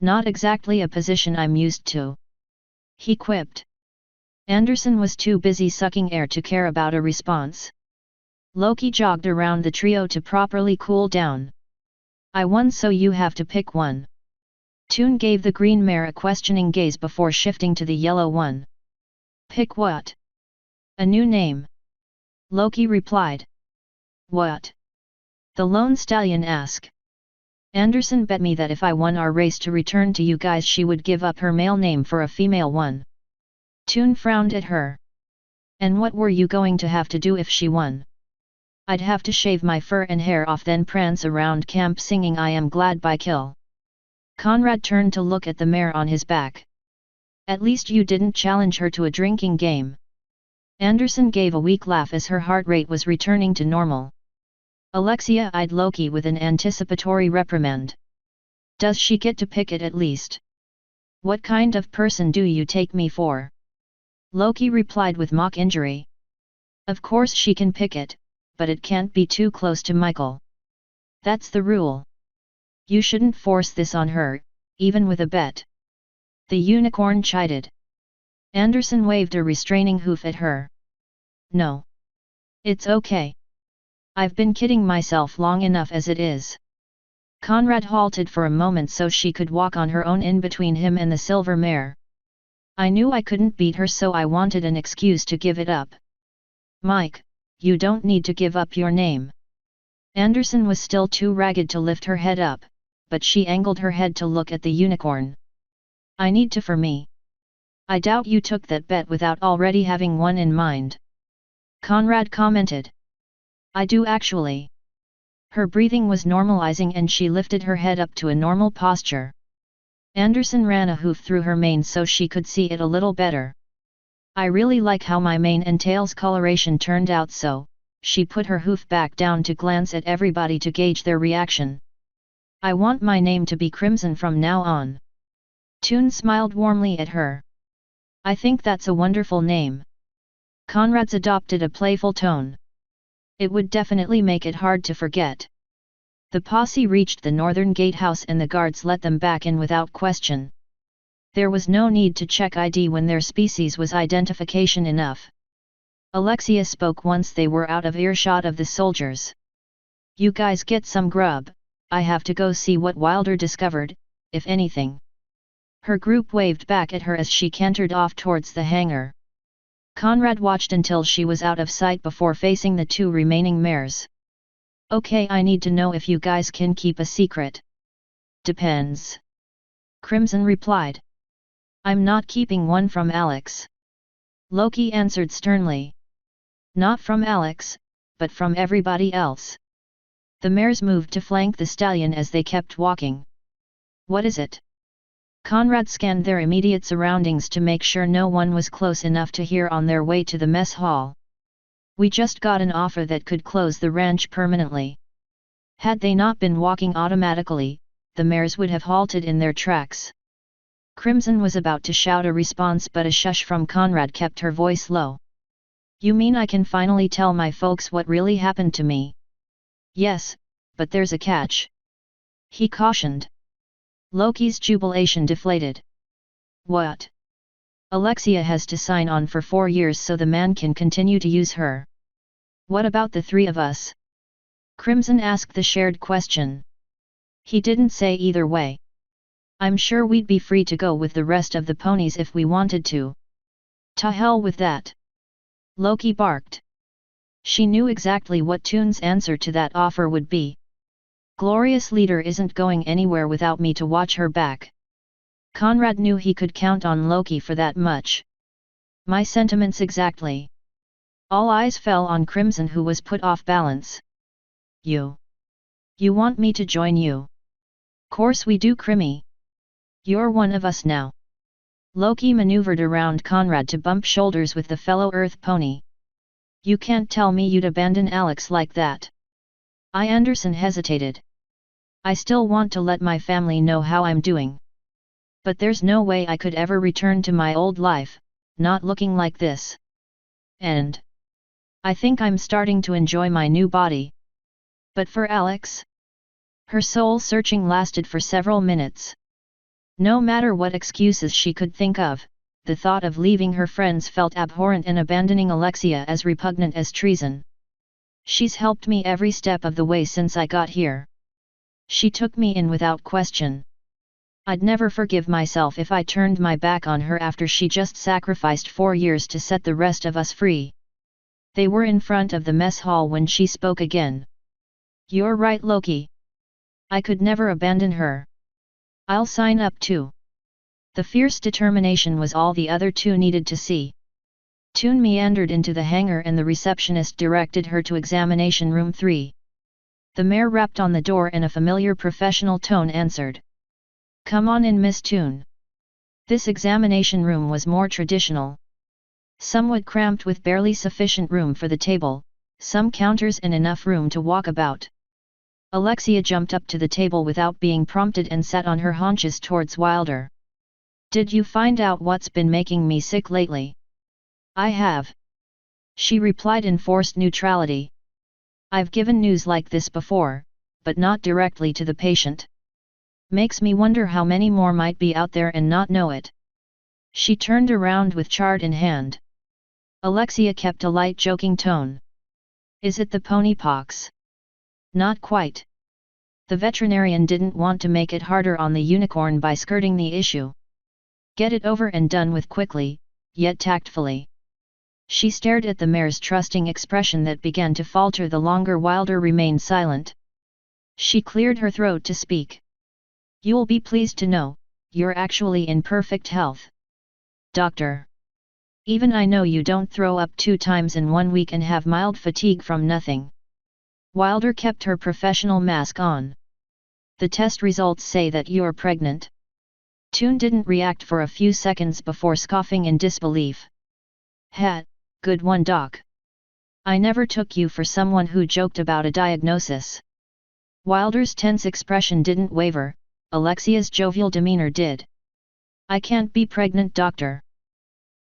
Not exactly a position I'm used to, he quipped. Anderson was too busy sucking air to care about a response. Loki jogged around the trio to properly cool down. I won, so you have to pick one. Toon gave the green mare a questioning gaze before shifting to the yellow one. Pick what? A new name. Loki replied. What? The lone stallion asked. Anderson bet me that if I won our race to return to you guys, she would give up her male name for a female one. Toon frowned at her. And what were you going to have to do if she won? I'd have to shave my fur and hair off, then prance around camp singing I Am Glad by Kill. Conrad turned to look at the mare on his back. At least you didn't challenge her to a drinking game. Anderson gave a weak laugh as her heart rate was returning to normal. Alexia eyed Loki with an anticipatory reprimand. Does she get to pick it at least? What kind of person do you take me for? Loki replied with mock injury. Of course she can pick it, but it can't be too close to Michael. That's the rule. You shouldn't force this on her, even with a bet. The unicorn chided. Anderson waved a restraining hoof at her. No. It's okay. I've been kidding myself long enough as it is. Conrad halted for a moment so she could walk on her own in between him and the silver mare. I knew I couldn't beat her, so I wanted an excuse to give it up. Mike, you don't need to give up your name. Anderson was still too ragged to lift her head up, but she angled her head to look at the unicorn. I need to for me. I doubt you took that bet without already having one in mind. Conrad commented. I do actually. Her breathing was normalizing and she lifted her head up to a normal posture. Anderson ran a hoof through her mane so she could see it a little better. I really like how my mane and tail's coloration turned out, so she put her hoof back down to glance at everybody to gauge their reaction. I want my name to be Crimson from now on. Toon smiled warmly at her. I think that's a wonderful name. Conrad's adopted a playful tone. It would definitely make it hard to forget. The posse reached the northern gatehouse and the guards let them back in without question. There was no need to check ID when their species was identification enough. Alexia spoke once they were out of earshot of the soldiers. You guys get some grub, I have to go see what Wilder discovered, if anything. Her group waved back at her as she cantered off towards the hangar. Conrad watched until she was out of sight before facing the two remaining mares. Okay, I need to know if you guys can keep a secret. Depends. Crimson replied. I'm not keeping one from Alex. Loki answered sternly. Not from Alex, but from everybody else. The mares moved to flank the stallion as they kept walking. What is it? Conrad scanned their immediate surroundings to make sure no one was close enough to hear on their way to the mess hall. We just got an offer that could close the ranch permanently. Had they not been walking automatically, the mares would have halted in their tracks. Crimson was about to shout a response, but a shush from Conrad kept her voice low. You mean I can finally tell my folks what really happened to me? Yes, but there's a catch. He cautioned. Loki's jubilation deflated. What? Alexia has to sign on for 4 years so the man can continue to use her. What about the three of us? Crimson asked the shared question. He didn't say either way. I'm sure we'd be free to go with the rest of the ponies if we wanted to. To hell with that. Loki barked. She knew exactly what Toon's answer to that offer would be. Glorious leader isn't going anywhere without me to watch her back. Conrad knew he could count on Loki for that much. My sentiments exactly. All eyes fell on Crimson, who was put off balance. You want me to join you? Course we do, Crimmy. You're one of us now. Loki maneuvered around Conrad to bump shoulders with the fellow Earth pony. You can't tell me you'd abandon Alex like that. Anderson hesitated. I still want to let my family know how I'm doing. But there's no way I could ever return to my old life, not looking like this. And I think I'm starting to enjoy my new body. But for Alex? Her soul-searching lasted for several minutes. No matter what excuses she could think of, the thought of leaving her friends felt abhorrent and abandoning Alexia as repugnant as treason. She's helped me every step of the way since I got here. She took me in without question. I'd never forgive myself if I turned my back on her after she just sacrificed 4 years to set the rest of us free. They were in front of the mess hall when she spoke again. You're right, Loki. I could never abandon her. I'll sign up too. The fierce determination was all the other two needed to see. Toon meandered into the hangar and the receptionist directed her to examination room 3. The mare rapped on the door and a familiar professional tone answered. Come on in, Miss Toon. This examination room was more traditional. Somewhat cramped with barely sufficient room for the table, some counters and enough room to walk about. Alexia jumped up to the table without being prompted and sat on her haunches towards Wilder. Did you find out what's been making me sick lately? I have. She replied in forced neutrality. I've given news like this before, but not directly to the patient. Makes me wonder how many more might be out there and not know it. She turned around with chart in hand. Alexia kept a light joking tone. Is it the ponypox? Not quite. The veterinarian didn't want to make it harder on the unicorn by skirting the issue. Get it over and done with quickly, yet tactfully. She stared at the mare's trusting expression that began to falter the longer Wilder remained silent. She cleared her throat to speak. You'll be pleased to know, you're actually in perfect health. Doctor. Even I know you don't throw up 2 times in 1 week and have mild fatigue from nothing. Wilder kept her professional mask on. The test results say that you're pregnant. Toon didn't react for a few seconds before scoffing in disbelief. Ha, good one, doc. I never took you for someone who joked about a diagnosis. Wilder's tense expression didn't waver, Alexia's jovial demeanor did. I can't be pregnant, doctor.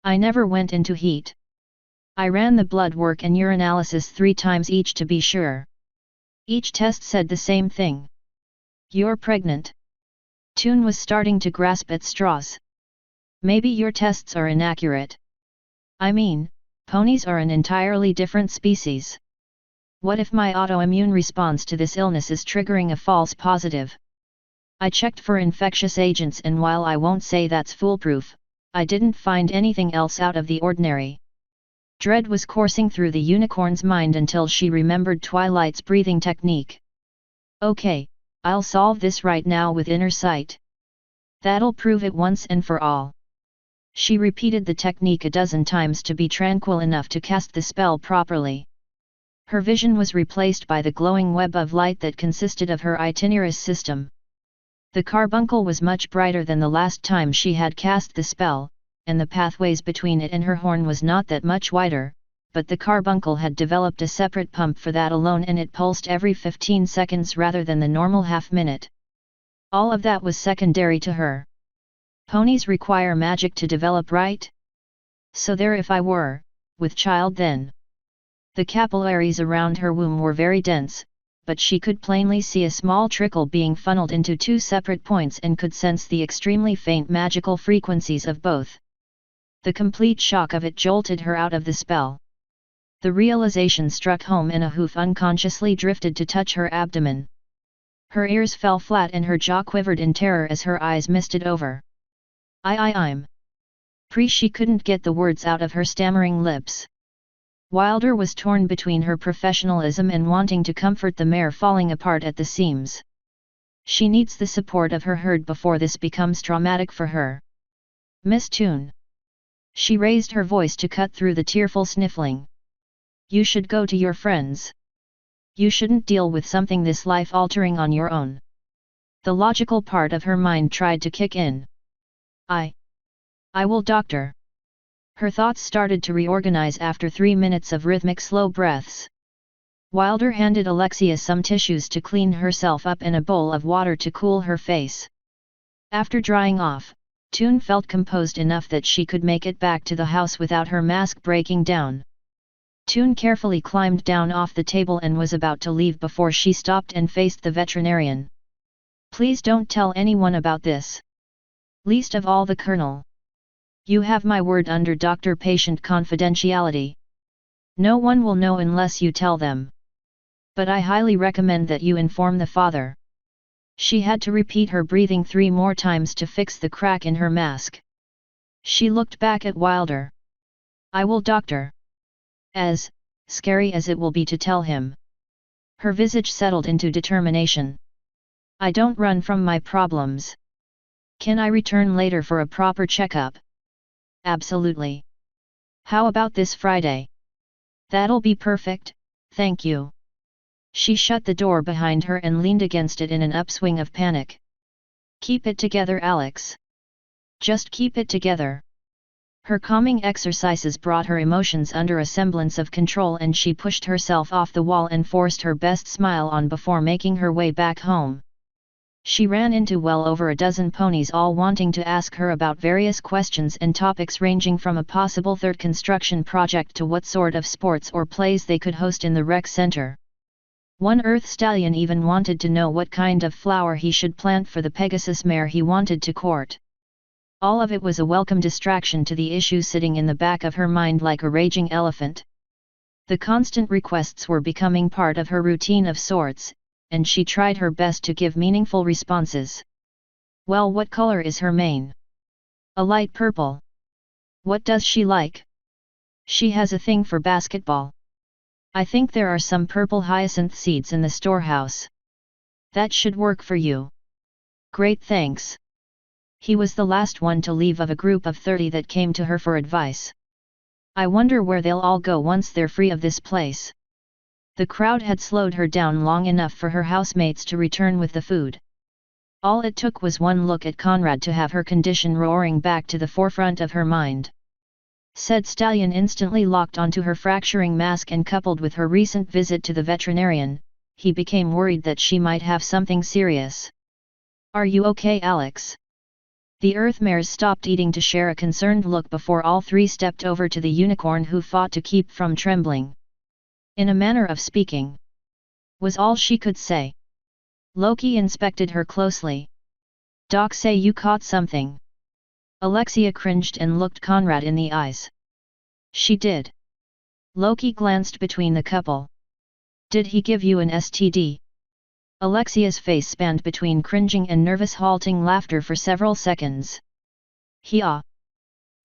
I never went into heat. I ran the blood work and urinalysis 3 times each to be sure. Each test said the same thing. You're pregnant. Toon was starting to grasp at straws. Maybe your tests are inaccurate. I mean, ponies are an entirely different species. What if my autoimmune response to this illness is triggering a false positive? I checked for infectious agents, and while I won't say that's foolproof, I didn't find anything else out of the ordinary. Dread was coursing through the unicorn's mind until she remembered Twilight's breathing technique. Okay, I'll solve this right now with inner sight. That'll prove it once and for all. She repeated the technique a dozen times to be tranquil enough to cast the spell properly. Her vision was replaced by the glowing web of light that consisted of her itinerus system. The carbuncle was much brighter than the last time she had cast the spell, and the pathways between it and her horn was not that much wider, but the carbuncle had developed a separate pump for that alone, and it pulsed every 15 seconds rather than the normal half-minute. All of that was secondary to her. Ponies require magic to develop, right? So there if I were, with child then. The capillaries around her womb were very dense, but she could plainly see a small trickle being funneled into 2 separate points and could sense the extremely faint magical frequencies of both. The complete shock of it jolted her out of the spell. The realization struck home, and a hoof unconsciously drifted to touch her abdomen. Her ears fell flat and her jaw quivered in terror as her eyes misted over. I'm. She couldn't get the words out of her stammering lips. Wilder was torn between her professionalism and wanting to comfort the mare falling apart at the seams. She needs the support of her herd before this becomes traumatic for her. Miss Toon. She raised her voice to cut through the tearful sniffling. You should go to your friends. You shouldn't deal with something this life-altering on your own. The logical part of her mind tried to kick in. I will, doctor. Her thoughts started to reorganize after 3 minutes of rhythmic slow breaths. Wilder handed Alexia some tissues to clean herself up and a bowl of water to cool her face. After drying off, Toon felt composed enough that she could make it back to the house without her mask breaking down. Toon carefully climbed down off the table and was about to leave before she stopped and faced the veterinarian. Please don't tell anyone about this. Least of all the colonel. You have my word under doctor-patient confidentiality. No one will know unless you tell them. But I highly recommend that you inform the father. She had to repeat her breathing 3 more times to fix the crack in her mask. She looked back at Wilder. I will, doctor. As scary as it will be to tell him. Her visage settled into determination. I don't run from my problems. Can I return later for a proper checkup? Absolutely. How about this Friday? That'll be perfect, thank you. She shut the door behind her and leaned against it in an upswing of panic. Keep it together, Alex. Just keep it together. Her calming exercises brought her emotions under a semblance of control, and she pushed herself off the wall and forced her best smile on before making her way back home. She ran into well over a dozen ponies, all wanting to ask her about various questions and topics ranging from a possible third construction project to what sort of sports or plays they could host in the rec center. One Earth stallion even wanted to know what kind of flower he should plant for the Pegasus mare he wanted to court. All of it was a welcome distraction to the issue sitting in the back of her mind like a raging elephant. The constant requests were becoming part of her routine of sorts, and she tried her best to give meaningful responses. Well, what color is her mane? A light purple. What does she like? She has a thing for basketball. I think there are some purple hyacinth seeds in the storehouse. That should work for you. Great, thanks. He was the last one to leave of a group of 30 that came to her for advice. I wonder where they'll all go once they're free of this place. The crowd had slowed her down long enough for her housemates to return with the food. All it took was one look at Conrad to have her condition roaring back to the forefront of her mind. Said stallion instantly locked onto her fracturing mask, and coupled with her recent visit to the veterinarian, he became worried that she might have something serious. Are you okay, Alex? The Earth mares stopped eating to share a concerned look before all three stepped over to the unicorn, who fought to keep from trembling. In a manner of speaking, was all she could say. Loki inspected her closely. Doc say you caught something. Alexia cringed and looked Conrad in the eyes. She did. Loki glanced between the couple. Did he give you an STD? Alexia's face spanned between cringing and nervous halting laughter for several seconds.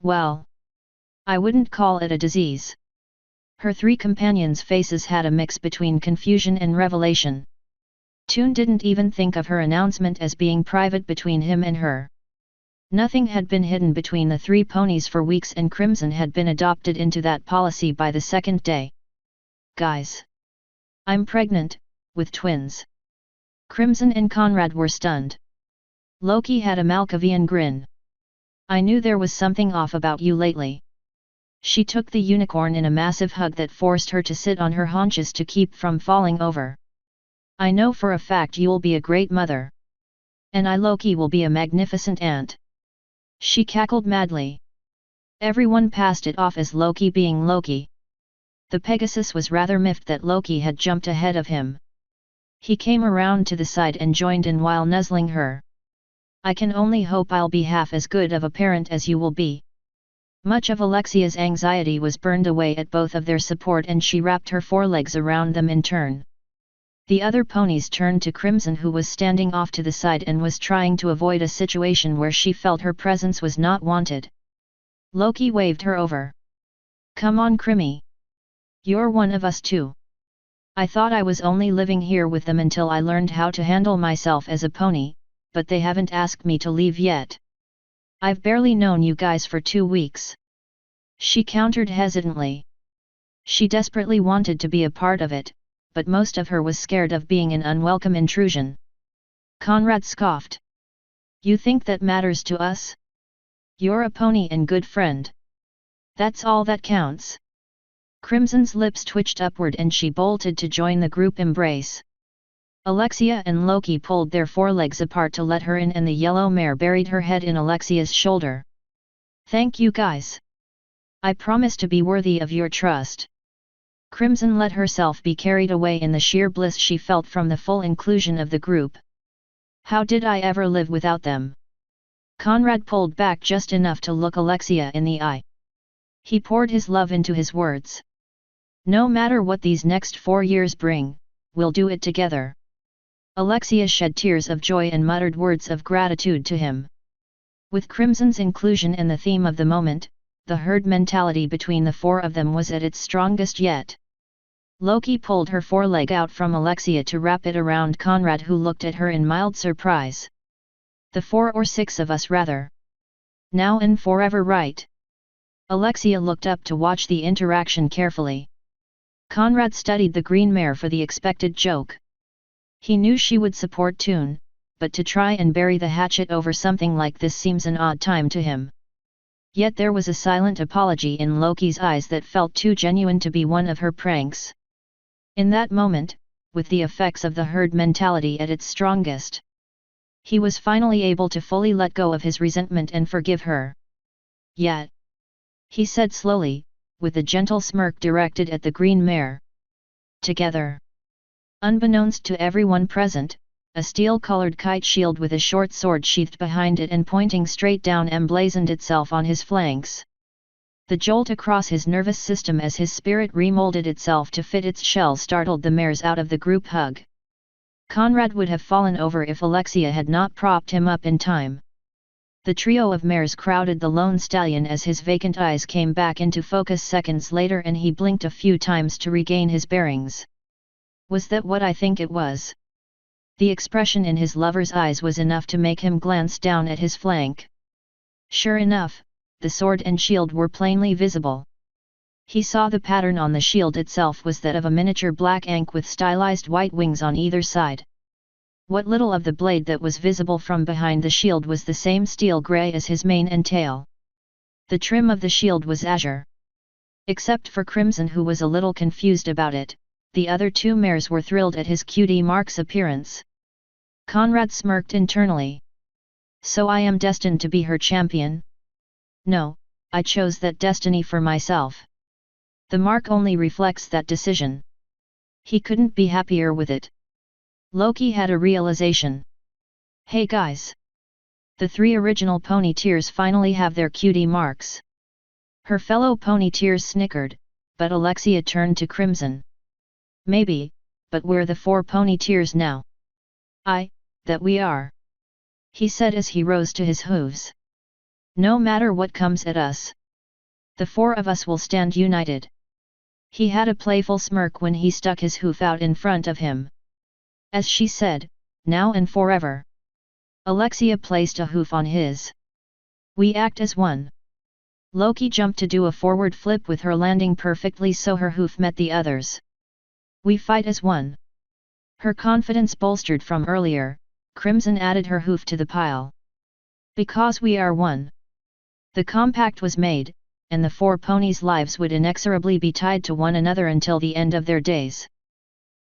Well, I wouldn't call it a disease. Her three companions' faces had a mix between confusion and revelation. Toon didn't even think of her announcement as being private between him and her. Nothing had been hidden between the three ponies for weeks, and Crimson had been adopted into that policy by the second day. Guys, I'm pregnant, with twins. Crimson and Conrad were stunned. Loki had a Malkavian grin. I knew there was something off about you lately. She took the unicorn in a massive hug that forced her to sit on her haunches to keep from falling over. I know for a fact you'll be a great mother. And I, Loki, will be a magnificent aunt. She cackled madly. Everyone passed it off as Loki being Loki. The Pegasus was rather miffed that Loki had jumped ahead of him. He came around to the side and joined in while nuzzling her. I can only hope I'll be half as good of a parent as you will be. Much of Alexia's anxiety was burned away at both of their support, and she wrapped her forelegs around them in turn. The other ponies turned to Crimson, who was standing off to the side and was trying to avoid a situation where she felt her presence was not wanted. Loki waved her over. Come on, Crimmy. You're one of us too. I thought I was only living here with them until I learned how to handle myself as a pony, but they haven't asked me to leave yet. I've barely known you guys for 2 weeks. She countered hesitantly. She desperately wanted to be a part of it, but most of her was scared of being an unwelcome intrusion. Conrad scoffed. You think that matters to us? You're a pony and good friend. That's all that counts. Crimson's lips twitched upward and she bolted to join the group embrace. Alexia and Loki pulled their forelegs apart to let her in, and the yellow mare buried her head in Alexia's shoulder. Thank you guys. I promise to be worthy of your trust. Crimson let herself be carried away in the sheer bliss she felt from the full inclusion of the group. How did I ever live without them? Conrad pulled back just enough to look Alexia in the eye. He poured his love into his words. No matter what these next 4 years bring, we'll do it together. Alexia shed tears of joy and muttered words of gratitude to him. With Crimson's inclusion and the theme of the moment, the herd mentality between the 4 of them was at its strongest yet. Loki pulled her foreleg out from Alexia to wrap it around Conrad, who looked at her in mild surprise. The 4 or 6 of us rather. Now and forever, right? Alexia looked up to watch the interaction carefully. Conrad studied the green mare for the expected joke. He knew she would support Toon, but to try and bury the hatchet over something like this seems an odd time to him. Yet there was a silent apology in Loki's eyes that felt too genuine to be one of her pranks. In that moment, with the effects of the herd mentality at its strongest, He was finally able to fully let go of his resentment and forgive her. Yet, he said slowly, with a gentle smirk directed at the green mare. Together. Unbeknownst to everyone present, a steel-colored kite shield with a short sword sheathed behind it and pointing straight down emblazoned itself on his flanks. The jolt across his nervous system as his spirit remolded itself to fit its shell startled the mares out of the group hug. Conrad would have fallen over if Alexia had not propped him up in time. The trio of mares crowded the lone stallion as his vacant eyes came back into focus seconds later and he blinked a few times to regain his bearings. Was that what I think it was? The expression in his lover's eyes was enough to make him glance down at his flank. Sure enough, the sword and shield were plainly visible. He saw the pattern on the shield itself was that of a miniature black ankh with stylized white wings on either side. What little of the blade that was visible from behind the shield was the same steel grey as his mane and tail. The trim of the shield was azure. Except for Crimson, who was a little confused about it, the other two mares were thrilled at his cutie Mark's appearance. Conrad smirked internally. So I am destined to be her champion? No, I chose that destiny for myself. The mark only reflects that decision. He couldn't be happier with it. Loki had a realization. Hey guys! The three original ponyteers finally have their cutie marks. Her fellow ponyteers snickered, but Alexia turned to Crimson. Maybe, but we're the four ponyteers now. That we are. He said as he rose to his hooves. No matter what comes at us. The four of us will stand united. He had a playful smirk when he stuck his hoof out in front of him. As she said, now and forever. Alexia placed a hoof on his. We act as one. Loki jumped to do a forward flip with her landing perfectly so her hoof met the others. We fight as one. Her confidence bolstered from earlier, Crimson added her hoof to the pile. Because we are one. The compact was made, and the four ponies' lives would inexorably be tied to one another until the end of their days.